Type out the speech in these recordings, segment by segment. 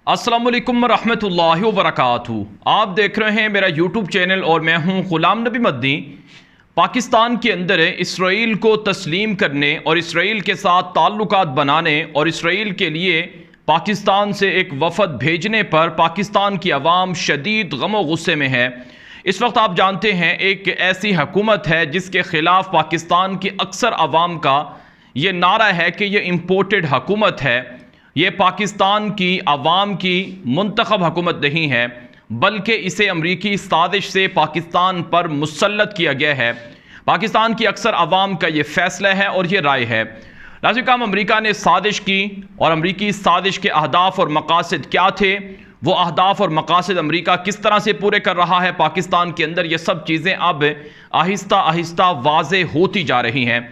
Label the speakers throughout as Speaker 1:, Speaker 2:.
Speaker 1: अस्सलामुअलैकुम रहमतुल्लाहि व बरकातुहू। आप देख रहे हैं मेरा यूट्यूब चैनल और मैं हूं गुलाम नबी मदनी। पाकिस्तान के अंदर इसराइल को तस्लीम करने और इसराइल के साथ ताल्लुकात बनाने और इसराइल के लिए पाकिस्तान से एक वफ़द भेजने पर पाकिस्तान की आवाम शदीद गम व गुस्से में है। इस वक्त आप जानते हैं एक ऐसी हुकूमत है जिसके ख़िलाफ़ पाकिस्तान की अक्सर आवाम का ये नारा है कि ये इम्पोर्टेड हुकूमत है, ये पाकिस्तान की आवाम की मुंतखब हुकूमत नहीं है, बल्कि इसे अमरीकी साजिश से पाकिस्तान पर मुसल्लत किया गया है। पाकिस्तान की अक्सर आवाम का ये फ़ैसला है और ये राय है। नाज़रीन काम, अमरीका ने साजिश की और अमरीकी साजिश के अहदाफ और मकासद क्या थे, वो अहदाफ और मकासद अमरीका किस तरह से पूरे कर रहा है पाकिस्तान के अंदर, ये सब चीज़ें अब आहिस्ता आहिस्ता वाज़े होती जा रही हैं।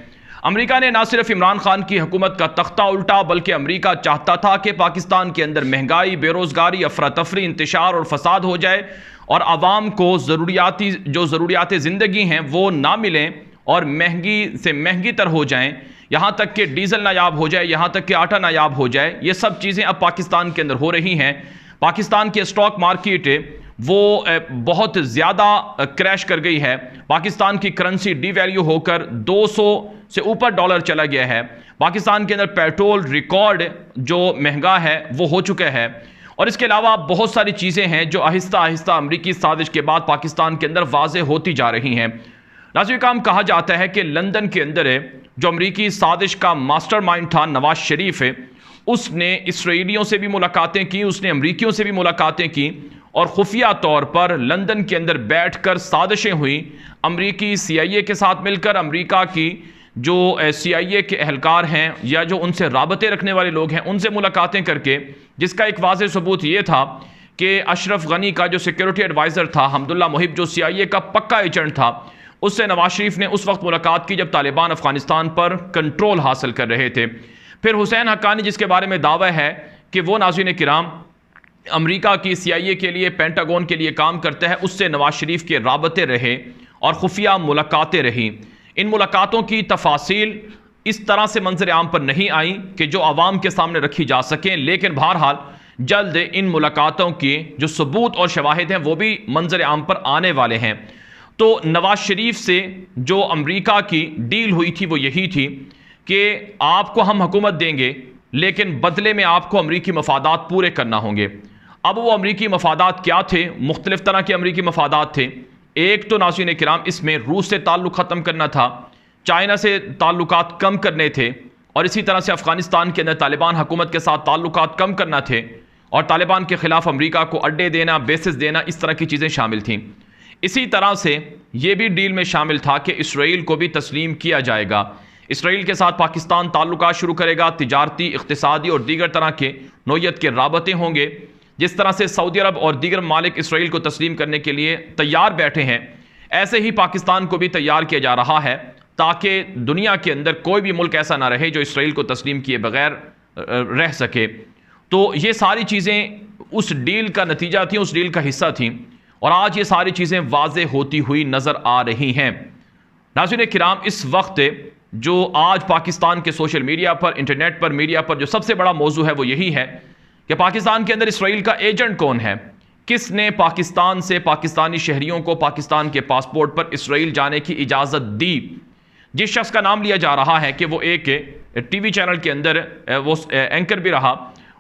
Speaker 1: अमेरिका ने न सिर्फ इमरान खान की हुकूमत का तख्ता उल्टा, बल्कि अमेरिका चाहता था कि पाकिस्तान के अंदर महंगाई, बेरोज़गारी, अफरा तफरी, इंतशार और फसाद हो जाए और आवाम को ज़रूरियात ज़िंदगी हैं वो ना मिलें और महंगी से महंगी तर हो जाएं, यहाँ तक कि डीज़ल नायाब हो जाए, यहाँ तक कि आटा नायाब हो जाए। ये सब चीज़ें अब पाकिस्तान के अंदर हो रही हैं। पाकिस्तान की स्टॉक मार्केट वो बहुत ज़्यादा क्रैश कर गई है। पाकिस्तान की करेंसी डीवैल्यू होकर 200 से ऊपर डॉलर चला गया है। पाकिस्तान के अंदर पेट्रोल रिकॉर्ड जो महंगा है वो हो चुका है। और इसके अलावा बहुत सारी चीज़ें हैं जो आहिस्ता आहिस्ता अमरीकी साजिश के बाद पाकिस्तान के अंदर वाज़े होती जा रही हैं। नाज़रीन काम, कहा जाता है कि लंदन के अंदर जो अमरीकी साजिश का मास्टरमाइंड था नवाज शरीफ, उसने इसराइलियों से भी मुलाकातें की, उसने अमरीकियों से भी मुलाकातें की और खुफिया तौर पर लंदन के अंदर बैठकर साजिशें हुई। अमरीकी CIA के साथ मिलकर, अमरीका की जो CIA के एहलकार हैं या जो उनसे राबते रखने वाले लोग हैं उनसे मुलाकातें करके, जिसका एक वाज़ेह सबूत ये था कि अशरफ गनी का जो सिक्योरिटी एडवाइज़र था, हमदुल्ला मुहिब जो CIA का पक्का एजेंट था, उससे नवाज शरीफ ने उस वक्त मुलाकात की जब तालिबान अफ़गानिस्तान पर कंट्रोल हासिल कर रहे थे। फिर हुसैन हक्कानी, जिसके बारे में दावा है कि वो नाज़रीन किराम अमेरिका की CIA के लिए, पेंटागन के लिए काम करता है, उससे नवाज शरीफ के राबते रहे और खुफिया मुलाकातें रहीं। इन मुलाकातों की तफासिल इस तरह से मंजर आम पर नहीं आई कि जो आवाम के सामने रखी जा सकें, लेकिन बहरहाल जल्द इन मुलाकातों के जो सबूत और शवाहिद हैं वो भी मंजर आम पर आने वाले हैं। तो नवाज शरीफ से जो अमेरिका की डील हुई थी वो यही थी कि आपको हम हुकूमत देंगे, लेकिन बदले में आपको अमरीकी मफादात पूरे करना होंगे। अब वो अमरीकी मफादात क्या थे? मुख्तलिफ तरह के अमरीकी मफादात थे। एक तो नाज़रीन किराम इसमें रूस से ताल्लुक़ ख़त्म करना था, चाइना से ताल्लुकात कम करने थे और इसी तरह से अफ़गानिस्तान के अंदर तालिबान हुकूमत के साथ ताल्लुकात कम करना थे और तालिबान के ख़िलाफ़ अमरीका को अड्डे देना, बेसिस देना, इस तरह की चीज़ें शामिल थीं। इसी तरह से ये भी डील में शामिल था कि इसराइल को भी तस्लीम किया जाएगा। इसराइल के साथ पाकिस्तान ताल्लुकात शुरू करेगा, तिजारती, इक़्तिसादी और दीगर तरह के नौयत के राबते होंगे। जिस तरह से सऊदी अरब और दीगर मालिक इसराइल को तस्लीम करने के लिए तैयार बैठे हैं, ऐसे ही पाकिस्तान को भी तैयार किया जा रहा है ताकि दुनिया के अंदर कोई भी मुल्क ऐसा ना रहे जो इसराइल को तस्लीम किए बगैर रह सके। तो ये सारी चीज़ें उस डील का नतीजा थी, उस डील का हिस्सा थी और आज ये सारी चीज़ें वाज़े होती हुई नज़र आ रही हैं। नाज़रीन किराम, इस वक्त जो आज पाकिस्तान के सोशल मीडिया पर, इंटरनेट पर, मीडिया पर जो सबसे बड़ा मौजू है वो यही है कि पाकिस्तान के अंदर इसराइल का एजेंट कौन है, किसने पाकिस्तान से पाकिस्तानी शहरियों को पाकिस्तान के पासपोर्ट पर इसराइल जाने की इजाज़त दी। जिस शख्स का नाम लिया जा रहा है कि वो एक TV चैनल के अंदर वो एंकर भी रहा,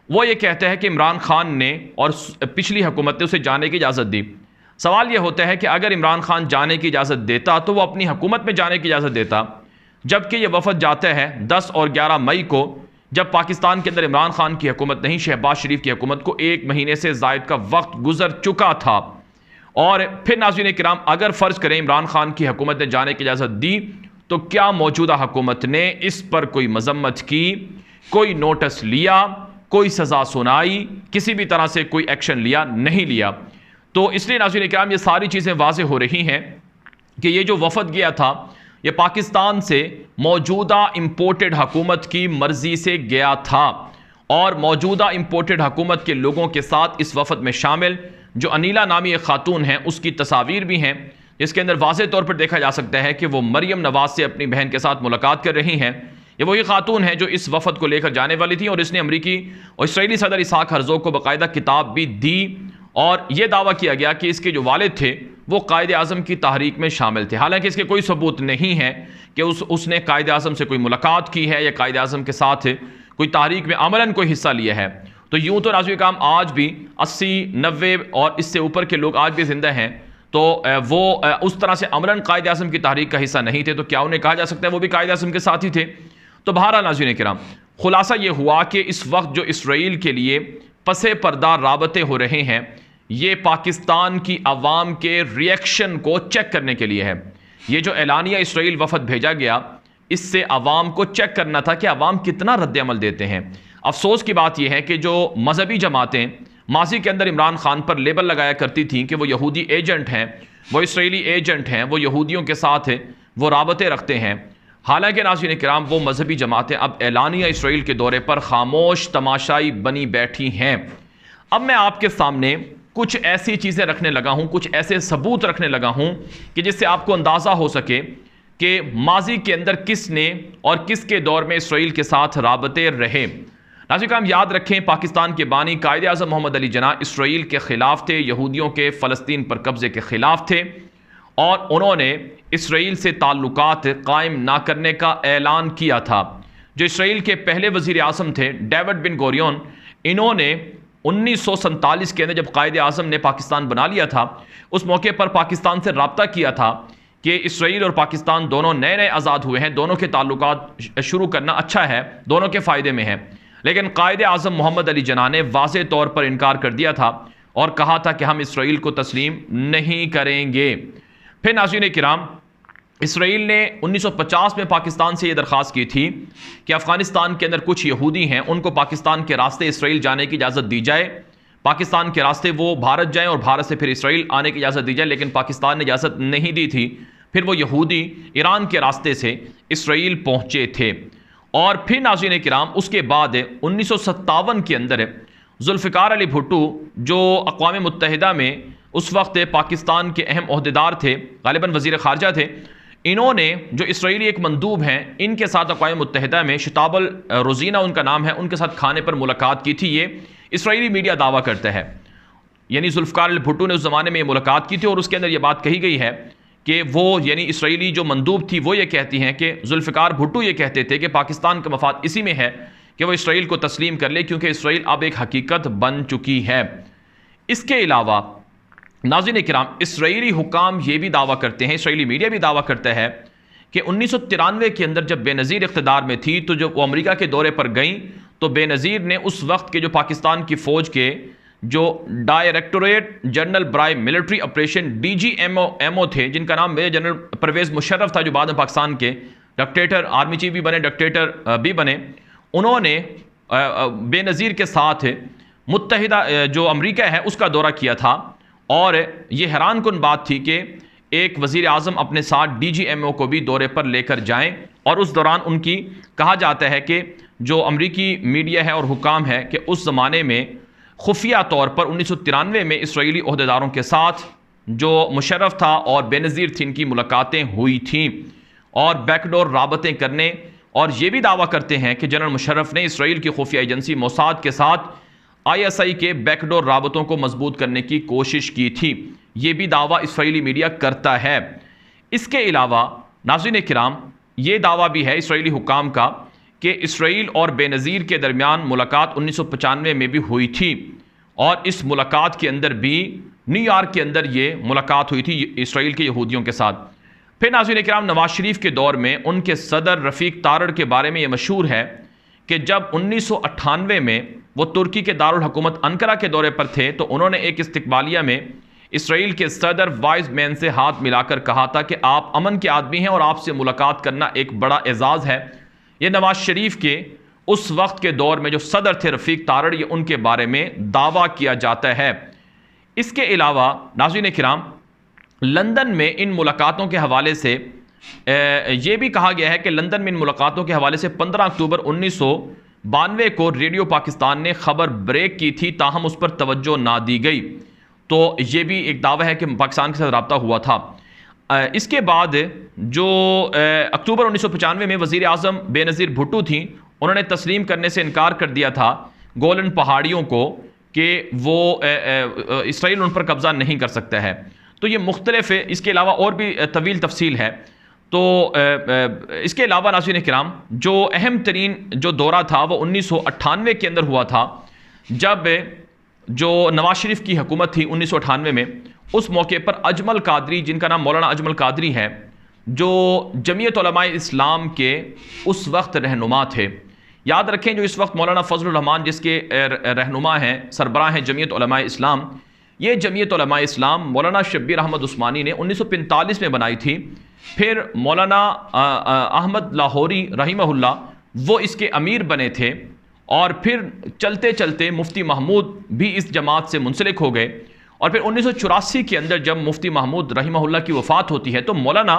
Speaker 1: वो ये कहता है कि इमरान खान ने और पिछली हुकूमत ने उसे जाने की इजाज़त दी। सवाल ये होता है कि अगर इमरान खान जाने की इजाज़त देता तो वो अपनी हुकूमत में जाने की इजाज़त देता, जबकि ये वफद जाता है 10 और 11 मई को, जब पाकिस्तान के अंदर इमरान खान की हुकूमत नहीं, शहबाज शरीफ की हुकूमत को 1 महीने से ज़ायद का वक्त गुजर चुका था। और फिर नाज़रीन किराम, अगर फ़र्ज़ करें इमरान खान की हुकूमत ने जाने की इजाज़त दी, तो क्या मौजूदा हुकूमत ने इस पर कोई मजम्मत की, कोई नोटिस लिया, कोई सज़ा सुनाई, किसी भी तरह से कोई एक्शन लिया? नहीं लिया। तो इसलिए नाज़रीन किराम ये सारी चीज़ें वाज़े हो रही हैं कि ये जो वफ़द गया था ये पाकिस्तान से मौजूदा इम्पोर्टेड हुकूमत की मर्ज़ी से गया था और मौजूदा इम्पोर्टेड हुकूमत के लोगों के साथ इस वफ़द में शामिल जो अनीला नामी एक खातून हैं, उसकी तस्वीर भी हैं, जिसके अंदर वाज़े तौर पर देखा जा सकता है कि वो मरियम नवाज़ से अपनी बहन के साथ मुलाकात कर रही हैं। ये वही खातून है जो इस वफद को लेकर जाने वाली थी और इसने अमरीकी और इसराइली सदर इसहाक हरज़ोग को बाकायदा किताब भी दी और यह दावा किया गया कि इसके जो वालिद थे वो कायद आज़म की तहरीक में शामिल थे। हालांकि इसके कोई सबूत नहीं है कि उसने कायद आज़म से कोई मुलाकात की है या कायद आज़म के साथ कोई तहरीक में अमलन कोई हिस्सा लिया है। तो यूँ तो नाज़रीन किराम आज भी 80, 90 और इससे ऊपर के लोग आज भी जिंदा हैं, तो वो उस तरह से अमलन कायद आज़म की तहरीक का हिस्सा नहीं थे, तो क्या उन्हें कहा जा सकता है वो भी कायद आज़म के साथ ही थे। तो बहरहाल नाज़रीन किराम, खुलासा ये हुआ कि इस वक्त जो इसराइल के लिए पसे पर्दा राबते हो रहे हैं ये पाकिस्तान की आवाम के रिएक्शन को चेक करने के लिए है। ये जो एलानिया इसराइल वफद भेजा गया इससे आवाम को चेक करना था कि आवाम कितना रद्द-ए-अमल देते हैं। अफसोस की बात यह है कि जो मजहबी जमातें माजी के अंदर इमरान खान पर लेबल लगाया करती थीं कि वो यहूदी एजेंट हैं, वो इसराइली एजेंट हैं, वो यहूदियों के साथ वो राबते रखते हैं, हालांकि नाज़रीन किराम वो मजहबी जमातें अब एलानिया इसराइल के दौरे पर खामोश तमाशाई बनी बैठी हैं। अब मैं आपके सामने कुछ ऐसी चीज़ें रखने लगा हूँ, कुछ ऐसे सबूत रखने लगा हूँ कि जिससे आपको अंदाज़ा हो सके कि माजी के अंदर किसने और किसके दौर में इसराइल के साथ राबते रहे। नाज़रीन किराम याद रखें, पाकिस्तान के बानी कायद आज़म मोहम्मद अली जिन्नाह इसराइल के ख़िलाफ़ थे, यहूदियों के फ़लस्तीन पर कब्ज़े के ख़िलाफ़ थे और उन्होंने इसराइल से ताल्लुकात कायम ना करने का ऐलान किया था। जो इसराइल के पहले वज़ीर आज़म थे डेविड बिन गोरियन, इन्होंने 1947 के अंदर जब कायद आज़म ने पाकिस्तान बना लिया था उस मौके पर पाकिस्तान से रब्ता किया था कि इसराइल और पाकिस्तान दोनों नए नए आज़ाद हुए हैं, दोनों के ताल्लुकात शुरू करना अच्छा है, दोनों के फ़ायदे में है। लेकिन कायद आज़म मोहम्मद अली जिन्नाह ने वाज़े तौर पर इनकार कर दिया था और कहा था कि हम इसराइल को तस्लीम नहीं करेंगे। फिर नाज़रीन किराम, इसराइल ने 1950 में पाकिस्तान से यह दरख्वास्त की थी कि अफ़गानिस्तान के अंदर कुछ यहूदी हैं, उनको पाकिस्तान के रास्ते इसराइल जाने की इजाज़त दी जाए, पाकिस्तान के रास्ते वो भारत जाएं और भारत से फिर इसराइल आने की इजाज़त दी जाए, लेकिन पाकिस्तान ने इजाज़त नहीं दी थी। फिर वो यहूदी ईरान के रास्ते से इसराइल पहुँचे थे। और फिर नाज़रीन किराम उसके बाद 1957 के अंदर जुल्फ़िकार अली भुट्टो जो अक़वाम मुत्तहिदा में उस वक्त पाकिस्तान के अहम ओहदेदार थे, गालिबन वज़ीर ख़ारजा थे, इन्होंने जो इसराइली एक मंदूब हैं इनके साथ अक़वाम मुत्तहिदा में शताबल रोज़ीना उनका नाम है, उनके साथ खाने पर मुलाकात की थी। ये इसराइली मीडिया दावा करता है, यानी जुल्फ़िकार अली भुट्टो ने उस ज़माने में मुलाकात की थी और उसके अंदर ये बात कही गई है कि वो यानी इसराइली जो मंदूब थी वो ये कहती हैं कि जुल्फ़िकार भुट्टो ये कहते थे कि पाकिस्तान का मफाद इसी में है कि वो इसराइल को तस्लीम कर ले, क्योंकि इसराइल अब एक हकीकत बन चुकी है। इसके अलावा नाज़रीन किराम, इसराइली हुकाम ये भी दावा करते हैं, इसराइली मीडिया भी दावा करता है कि 1993 के अंदर जब बेनज़ीर इक़्तिदार में थी तो जब वो अमेरिका के दौरे पर गई तो बेनज़ीर ने उस वक्त के जो पाकिस्तान की फ़ौज के जो डायरेक्टोरेट जनरल ब्राय मिलिट्री ऑपरेशन DGMO थे, जिनका नाम मेजर जनरल परवेज़ मुशर्रफ था, जो बाद में पाकिस्तान के डिक्टेटर आर्मी चीफ भी बने, डिक्टेटर भी बने, उन्होंने बेनज़ीर के साथ मुत्तहिदा जो अमेरिका है उसका दौरा किया था। और ये हैरान कुन बात थी कि एक वज़ीर आज़म अपने साथ DGMO को भी दौरे पर लेकर जाएं और उस दौरान उनकी कहा जाता है कि जो अमरीकी मीडिया है और हुकाम है कि उस ज़माने में खुफिया तौर पर 1993 में इसराइली ओहदेदारों के साथ जो मुशर्रफ था और बेनज़ीर थी इनकी मुलाकातें हुई थीं और बैकडोर राबतें करने, और ये भी दावा करते हैं कि जनरल मुशर्रफ ने इसराइल की खुफिया एजेंसी मोसाद के साथ ISI के बैकडोर राबतों को मजबूत करने की कोशिश की थी। ये भी दावा इसराइली मीडिया करता है। इसके अलावा नाज़रीन किराम, ये दावा भी है इसराइली हुकाम का कि इसराइल और बेनज़ीर के दरमियान मुलाकात 1995 में भी हुई थी और इस मुलाकात के अंदर भी न्यूयॉर्क के अंदर ये मुलाकात हुई थी इसराइल के यहूदियों के साथ। फिर नाज़रीन किराम, नवाज शरीफ के दौर में उनके सदर रफ़ीक तारड़ के बारे में ये मशहूर है कि जब 1998 में वो तुर्की के दारुल हुकूमत अंकारा के दौरे पर थे तो उन्होंने एक इस्तकबालिया में इसराइल के सदर वाइस मैन से हाथ मिलाकर कहा था कि आप अमन के आदमी हैं और आपसे मुलाकात करना एक बड़ा एजाज़ है। ये नवाज शरीफ के उस वक्त के दौर में जो सदर थे रफ़ीक तारड़, ये उनके बारे में दावा किया जाता है। इसके अलावा नाज़रीन किराम, लंदन में इन मुलाकातों के हवाले से ये भी कहा गया है कि लंदन में इन मुलाकातों के हवाले से 15 अक्टूबर 1992 को रेडियो पाकिस्तान ने खबर ब्रेक की थी, ताहम उस पर तवज्जो ना दी गई। तो ये भी एक दावा है कि पाकिस्तान के साथ रब्ता हुआ था। इसके बाद जो अक्टूबर 1995 में वज़ीर आज़म बेनज़ीर भुट्टो थी, उन्होंने तस्लीम करने से इनकार कर दिया था गोलन पहाड़ियों को कि वो इसराइल उन पर कब्ज़ा नहीं कर सकता है। तो ये मुख्तलिफ है, इसके अलावा और भी तवील तफसील है। तो इसके अलावा नाज़रीन किराम, जो अहम तरीन जो दौरा था वो 1998 के अंदर हुआ था, जब जो नवाज शरीफ की हुकूमत थी 1998 में, उस मौके पर अजमल कादरी, जिनका नाम मौलाना अजमल कादरी है, जो जमीयत उलमाए इस्लाम के उस वक्त रहनुमा थे। याद रखें, जो इस वक्त मौलाना फजलुर रहमान जिसके रहनुमा हैं, सरबराह हैं जमीयत उलमाए इस्लाम, ये जमीयत उलमाए इस्लाम मौलाना शब्बीर अहमद उस्मानी ने 1945 में बनाई थी। फिर मौलाना अहमद लाहौरी रहीमहुल्लाह वो इसके अमीर बने थे, और फिर चलते चलते मुफ्ती महमूद भी इस जमात से मुंसलिक हो गए। और फिर 1984 के अंदर जब मुफ्ती महमूद रहीमहुल्लाह की वफ़ात होती है, तो मौलाना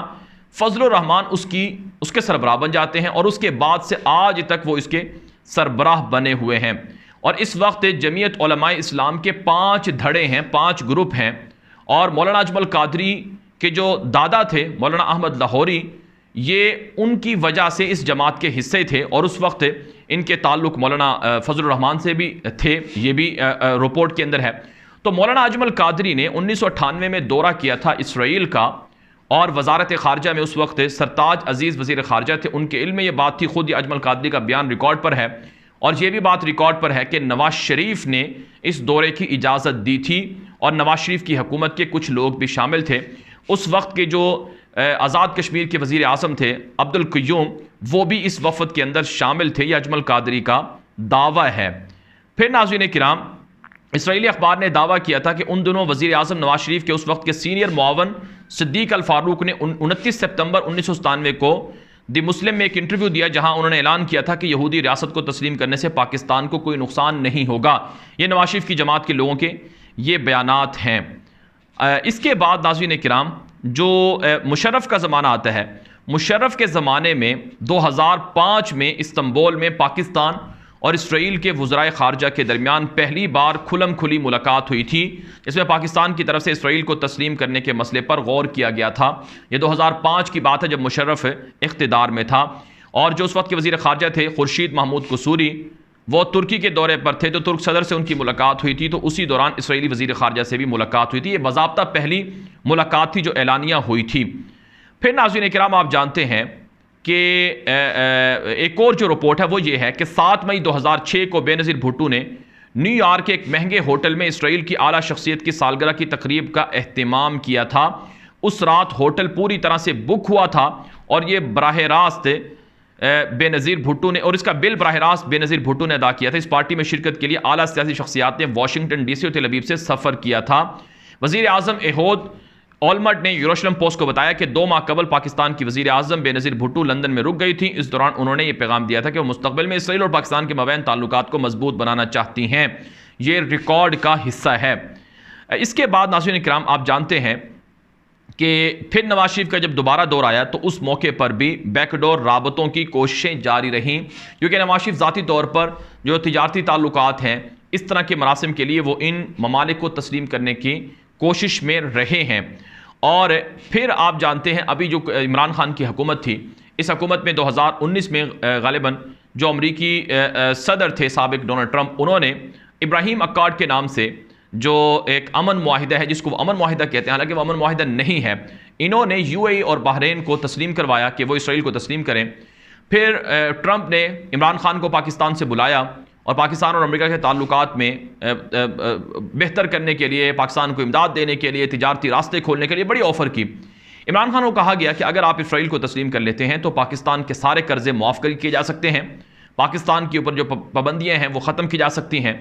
Speaker 1: फजलुर रहमान उसके सरबराह बन जाते हैं, और उसके बाद से आज तक वो इसके सरबराह बने हुए हैं। और इस वक्त जमीयत उलमाए इस्लाम के 5 धड़े हैं, 5 ग्रुप हैं। और मौलाना अजमल कादरी के जो दादा थे मौलाना अहमद लाहौरी, ये उनकी वजह से इस जमात के हिस्से थे, और उस वक्त इनके ताल्लुक़ मौलाना फजलुर रहमान से भी थे, ये भी रिपोर्ट के अंदर है। तो मौलाना अजमल कादरी ने 1998 में दौरा किया था इसराइल का, और वजारत ख़ारजा में उस वक्त सरताज अजीज़ वज़ीर ख़ारजा थे। उनके इल्म में ये बात थी, ख़ुद ये अजमल कादरी का बयान रिकॉर्ड पर है, और ये भी बात रिकॉर्ड पर है कि नवाज शरीफ ने इस दौरे की इजाज़त दी थी, और नवाज शरीफ की हुकूमत के कुछ लोग भी शामिल थे। उस वक्त के जो आज़ाद कश्मीर के वज़ीर आज़म थे अब्दुल क़य्यूम, वो भी इस वफ़द के अंदर शामिल थे, यह अजमल कादरी का दावा है। फिर नाज़रीन किराम, इसराइली अखबार ने दावा किया था कि उन दिनों वज़ीर आज़म नवाज शरीफ के उस वक्त के सीनियर मुआवन सिद्दीक अल फारूक ने 29 सितंबर 1997 को द मुस्लिम में एक इंटरव्यू दिया, जहां उन्होंने ऐलान किया था कि यहूदी रियासत को तस्लीम करने से पाकिस्तान को कोई नुकसान नहीं होगा। ये नवाज शरीफ की जमात के लोगों के ये बयानात हैं। इसके बाद नाज़रीन किराम, जो मुशर्रफ का ज़माना आता है, मुशर्रफ के ज़माने में 2005 में इस्तंबुल में पाकिस्तान और इसराइल के वज़राए ख़ारजा के दरमियान पहली बार खुलम खुली मुलाकात हुई थी, जिसमें पाकिस्तान की तरफ से इसराइल को तस्लीम करने के मसले पर गौर किया गया था। यह 2005 की बात है, जब मुशर्रफ इक़्तिदार में था, और जो उस वक्त के वज़ीर ख़ारजा थे खुर्शीद महमूद कसूरी, वो तुर्की के दौरे पर थे, तो तुर्क सदर से उनकी मुलाकात हुई थी। तो उसी दौरान इसराइली वज़ीर ख़ारजा से भी मुलाकात हुई थी। ये बाज़ाब्ता पहली मुलाकात थी जो ऐलानिया हुई थी। फिर नाज़रीन किराम, आप जानते हैं कि एक और जो रिपोर्ट है वो ये है कि 7 मई 2006 को बेनज़ीर भुट्टो ने न्यूयॉर्क के एक महंगे होटल में इसराइल की आला शख्सियत की सालगिरह की तकरीब का एहतमाम किया था। उस रात होटल पूरी तरह से बुक हुआ था, और ये बराह रास्त बेनज़ीर भुट्टो ने, और इसका बिल बराह रास्त बेनज़ीर भुट्टो ने अदा किया था। इस पार्टी में शिरकत के लिए आला सियासी शख्सियात ने वाशिंगटन DC और तेल अवीव से सफ़र किया था। वज़ीर आज़म एहोद ऑलमर्ट ने यूरोशलम पोस्ट को बताया कि 2 माह कबल पाकिस्तान की वज़ीर आज़म बेनज़ीर भुट्टो लंदन में रुक गई थी। इस दौरान उन्होंने ये पैगाम दिया था कि वो मुस्तक़बिल में इसराइल और पाकिस्तान के मबैन ताल्लुकात को मजबूत बनाना चाहती हैं। ये रिकॉर्ड का हिस्सा है। इसके बाद नाज़रीन किराम, आप जानते हैं कि फिर नवाज शरीफ का जब दोबारा दौर आया, तो उस मौके पर भी बैकडोर राबतों की कोशिशें जारी रहीं, क्योंकि नवाज शरीफ ज़ाती तौर पर जो तिजारती ताल्लुकात हैं, इस तरह के मरासिम के लिए वो इन ममालिक को तस्लीम करने की कोशिश में रहे हैं। और फिर आप जानते हैं, अभी जो इमरान खान की हुकूमत थी, इस हुकूमत में 2019 में गालिबन जो अमरीकी सदर थे साबिक डोनाल्ड ट्रंप, उन्होंने इब्राहिम अक्कार्ड के नाम से जो एक अमन मुआहिदा है, जिसको वो अमन मुआहिदा कहते हैं, हालांकि वो अमन मुआहिदा नहीं है, इन्होंने UAE और बहरीन को तस्लीम करवाया कि वो इसराइल को तस्लीम करें। फिर ट्रंप ने इमरान खान को पाकिस्तान से बुलाया, और पाकिस्तान और अमेरिका के ताल्लुकात में बेहतर करने के लिए, पाकिस्तान को इमदाद देने के लिए, तिजारती रास्ते खोलने के लिए बड़ी ऑफ़र की। इमरान खान को कहा गया कि अगर आप इसराइल को तस्लीम कर लेते हैं तो पाकिस्तान के सारे कर्जे मुआफ़ किए जा सकते हैं, पाकिस्तान के ऊपर जो पाबंदियाँ हैं वो ख़त्म की जा सकती हैं,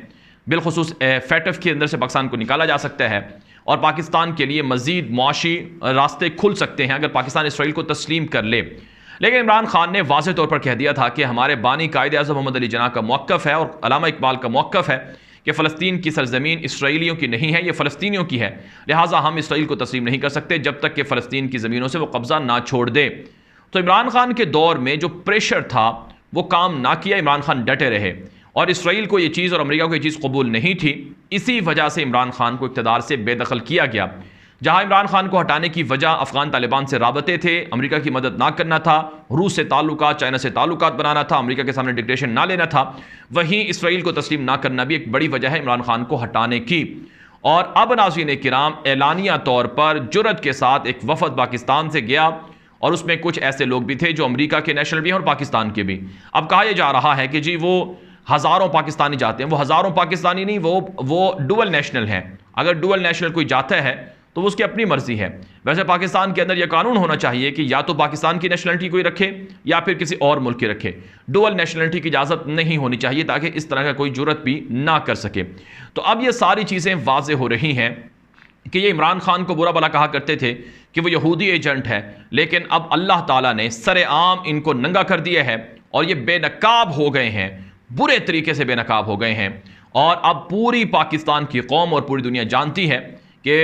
Speaker 1: बिलखुसूस FATF के अंदर से पाकिस्तान को निकाला जा सकता है, और पाकिस्तान के लिए मज़ीद मुआशी रास्ते खुल सकते हैं अगर पाकिस्तान इसराइल को तस्लीम कर ले। लेकिन इमरान खान ने वाज़ेह तौर पर कह दिया था कि हमारे बानी कायदे आज़म मोहम्मद अली जिन्ना का मौक़िफ़ है और अल्लामा इकबाल का मौक़िफ़ है कि फ़लस्तीन की सरज़मीन इसराइलियों की नहीं है, ये फ़लस्तीनियों की है, लिहाजा हम इसराइल को तस्लीम नहीं कर सकते जब तक कि फ़लस्तीन की ज़मीनों से वो कब्ज़ा ना छोड़ दे। तो इमरान खान के दौर में जो प्रेशर था वो काम ना किया, इमरान खान डटे रहे, और इसराइल को ये चीज़ और अमेरिका को ये चीज़ कबूल नहीं थी। इसी वजह से इमरान खान को इक़्तिदार से बेदखल किया गया। जहां इमरान खान को हटाने की वजह अफगान तालिबान से राबते थे, अमेरिका की मदद ना करना था, रूस से ताल्लुकात, चाइना से ताल्लुकात बनाना था, अमेरिका के सामने डिक्टेशन ना लेना था, वहीं इसराइल को तस्लीम ना करना भी एक बड़ी वजह है इमरान खान को हटाने की। और अब नाज़रीन किराम, एलानिया तौर पर जुर्रत के साथ एक वफद पाकिस्तान से गया और उसमें कुछ ऐसे लोग भी थे जो अमेरिका के नेशनल भी हैं और पाकिस्तान के भी। अब कहा यह जा रहा है कि जी वो हज़ारों पाकिस्तानी जाते हैं। वो हज़ारों पाकिस्तानी नहीं, वो डुअल नेशनल हैं। अगर डुअल नेशनल कोई जाता है तो वो उसकी अपनी मर्जी है। वैसे पाकिस्तान के अंदर यह कानून होना चाहिए कि या तो पाकिस्तान की नेशनलिटी कोई रखे या फिर किसी और मुल्क की रखे। डुअल नेशनलिटी की इजाज़त नहीं होनी चाहिए ताकि इस तरह का कोई जुर्रत भी ना कर सके। तो अब ये सारी चीज़ें वाज़े हो रही हैं कि ये इमरान खान को बुरा भला कहा करते थे कि वो यहूदी एजेंट है, लेकिन अब अल्लाह ताला ने सरेआम इनको नंगा कर दिया है और ये बेनकाब हो गए हैं, बुरे तरीके से बेनकाब हो गए हैं। और अब पूरी पाकिस्तान की कौम और पूरी दुनिया जानती है कि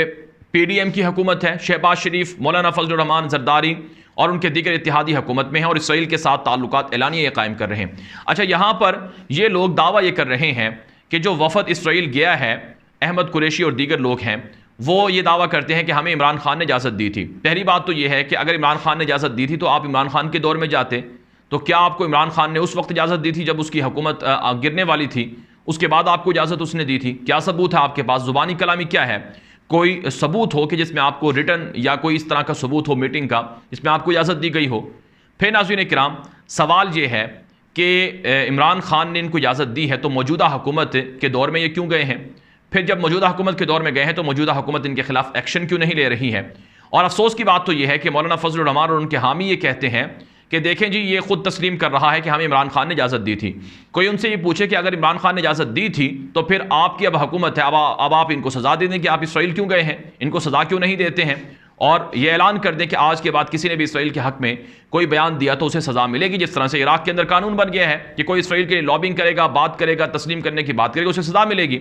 Speaker 1: PDM की हुकूमत है, शहबाज शरीफ, मौलाना फजल रहमान जरदारी और उनके दीगर इत्तेहादी हुकूमत में हैं और इसराइल के साथ ताल्लुकात एलानिया कायम कर रहे हैं। अच्छा, यहाँ पर ये लोग दावा ये कर रहे हैं कि जो वफद इसराइल गया है, अहमद कुरैशी और दीगर लोग हैं, वो ये दावा करते हैं कि हमें इमरान खान ने इजाज़त दी थी। पहली बात तो ये है कि अगर इमरान खान ने इजाज़त दी थी तो आप इमरान खान के दौर में जाते, तो क्या आपको इमरान खान ने उस वक्त इजाज़त दी थी जब उसकी हुकूमत गिरने वाली थी? उसके बाद आपको इजाज़त उसने दी थी? क्या सबूत है आपके पास? ज़ुबानी कलामी क्या है? कोई सबूत हो कि जिसमें आपको रिटर्न या कोई इस तरह का सबूत हो मीटिंग का, जिसमें आपको इजाज़त दी गई हो। फिर नाज़रीन किराम, सवाल ये है कि इमरान खान ने इनको इजाज़त दी है तो मौजूदा हुकूमत के दौर में ये क्यों गए हैं? फिर जब मौजूदा हुकूमत के दौर में गए हैं तो मौजूदा हुकूमत इनके खिलाफ एक्शन क्यों नहीं ले रही है? और अफसोस की बात तो यह है कि मौलाना फजल रहमान और उनके हामी ये कहते हैं कि देखें जी, ये खुद तस्लीम कर रहा है कि हमें इमरान खान ने इजाज़त दी थी। कोई उनसे ये पूछे कि अगर इमरान खान ने इजाज़त दी थी तो फिर आपकी अब हुकूमत है, अब आप इनको सज़ा दे दें कि आप इसराइल क्यों गए हैं, इनको सज़ा क्यों नहीं देते हैं, और ये ऐलान कर दें कि आज के बाद किसी ने भी इसराइल के हक़ में कोई बयान दिया तो उसे सज़ा मिलेगी। जिस तरह से इराक़ के अंदर कानून बन गया है कि कोई इसराइल के लिए लॉबिंग करेगा, बात करेगा, तस्लीम करने की बात करेगा, उसे सज़ा मिलेगी।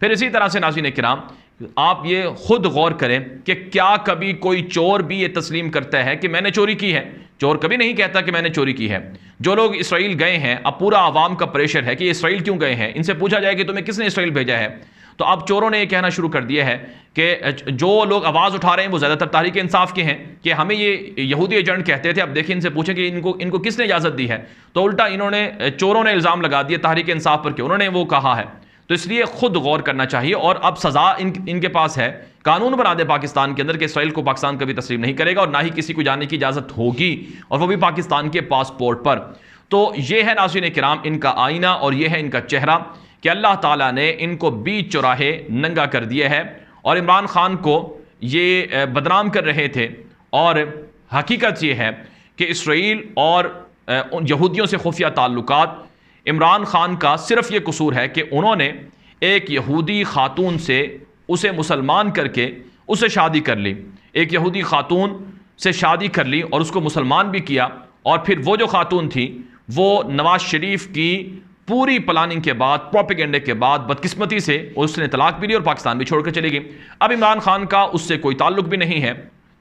Speaker 1: फिर इसी तरह से नाज़रीन किराम, आप ये खुद गौर करें कि क्या कभी कोई चोर भी ये तस्लीम करता है कि मैंने चोरी की है? चोर कभी नहीं कहता कि मैंने चोरी की है। जो लोग इसराइल गए हैं, अब पूरा आवाम का प्रेशर है कि इसराइल क्यों गए हैं, इनसे पूछा जाए कि तुम्हें किसने इसराइल भेजा है, तो अब चोरों ने यह कहना शुरू कर दिया है कि जो लोग आवाज़ उठा रहे हैं वो ज़्यादातर तहरीक इंसाफ के हैं कि हमें ये यहूदी एजेंट कहते थे। अब देखिए, इनसे पूछें कि इनको किसने इजाज़त दी है, तो उल्टा चोरों ने इल्ज़ाम लगा दिया तहरीक इंसाफ पर कि उन्होंने वो कहा है। तो इसलिए खुद गौर करना चाहिए और अब सज़ा इनके पास है। कानून बना दे पाकिस्तान के अंदर कि इसराइल को पाकिस्तान कभी तस्लीम नहीं करेगा और ना ही किसी को जाने की इजाज़त होगी, और वो भी पाकिस्तान के पासपोर्ट पर। तो ये है नाज़रीन किराम इनका आईना और ये है इनका चेहरा कि अल्लाह ताला ने इनको बीच चौराहे नंगा कर दिया है और इमरान खान को ये बदनाम कर रहे थे। और हकीकत ये है कि इसराइल और यहूदियों से खुफिया ताल्लुकात, इमरान खान का सिर्फ ये कसूर है कि उन्होंने एक यहूदी खातून से उसे मुसलमान करके उससे शादी कर ली। एक यहूदी खातून से शादी कर ली और उसको मुसलमान भी किया, और फिर वो जो खातून थी वो नवाज शरीफ की पूरी प्लानिंग के बाद, प्रोपेगेंडे के बाद बदकिस्मती से उसने तलाक भी ली और पाकिस्तान भी छोड़कर चली गई। अब इमरान खान का उससे कोई ताल्लुक भी नहीं है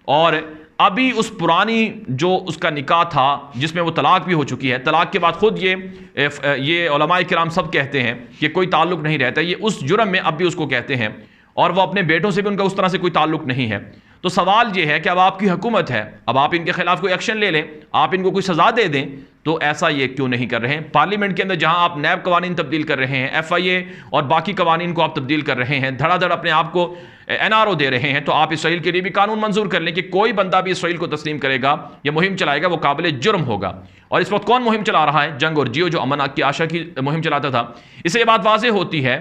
Speaker 1: और अभी उस पुरानी जो उसका निकाह था जिसमें वो तलाक भी हो चुकी है, तलाक के बाद खुद ये उलमाए किराम सब कहते हैं कि कोई ताल्लुक नहीं रहता, ये उस जुर्म में अब भी उसको कहते हैं, और वो अपने बेटों से भी उनका उस तरह से कोई ताल्लुक नहीं है। तो सवाल ये है कि अब आपकी हुकूमत है, अब आप इनके खिलाफ कोई एक्शन ले लें, आप इनको कोई सज़ा दे दें, तो ऐसा ये क्यों नहीं कर रहे हैं? पार्लियामेंट के अंदर जहां आप नैब कवानीन तब्दील कर रहे हैं, FIA और बाकी कवानीन को आप तब्दील कर रहे हैं, धड़ाधड़ अपने आप को NRO दे रहे हैं, तो आप इसराइल के लिए भी कानून मंजूर कर लें कि कोई बंदा भी इसराइल को तस्लीम करेगा या मुहिम चलाएगा वो काबिल जुर्म होगा। और इस वक्त कौन मुहिम चला रहा है? जंग और जियो, जो अमन की आशा की मुहिम चलाता था। इससे ये बात वाज़ेह होती है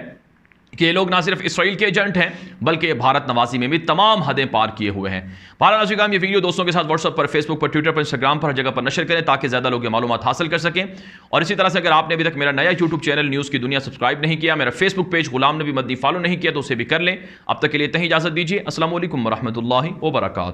Speaker 1: कि ये लोग ना सिर्फ इसराइल के एजेंट हैं बल्कि भारत नवाजी में भी तमाम हदें पार किए हुए हैं। पारा नाज़रीन, ये वीडियो दोस्तों के साथ व्हाट्सएप पर, फेसबुक पर, ट्विटर पर, इंस्टाग्राम पर, हर जगह पर नशर करें ताकि ज़्यादा लोग ये मालूमात हासिल कर सकें। और इसी तरह से अगर आपने अभी तक मेरा नया यूट्यूब चैनल न्यूज़ की दुनिया सब्सक्राइब नहीं किया, मेरा फेसबुक पेज गुलाम नबी मद्दी फॉलो नहीं किया, तो उसे भी कर लें। अब तक के लिए इतनी इजाज़त दीजिए। अस्सलाम वालेकुम व रहमतुल्लाहि व बरकातुहू।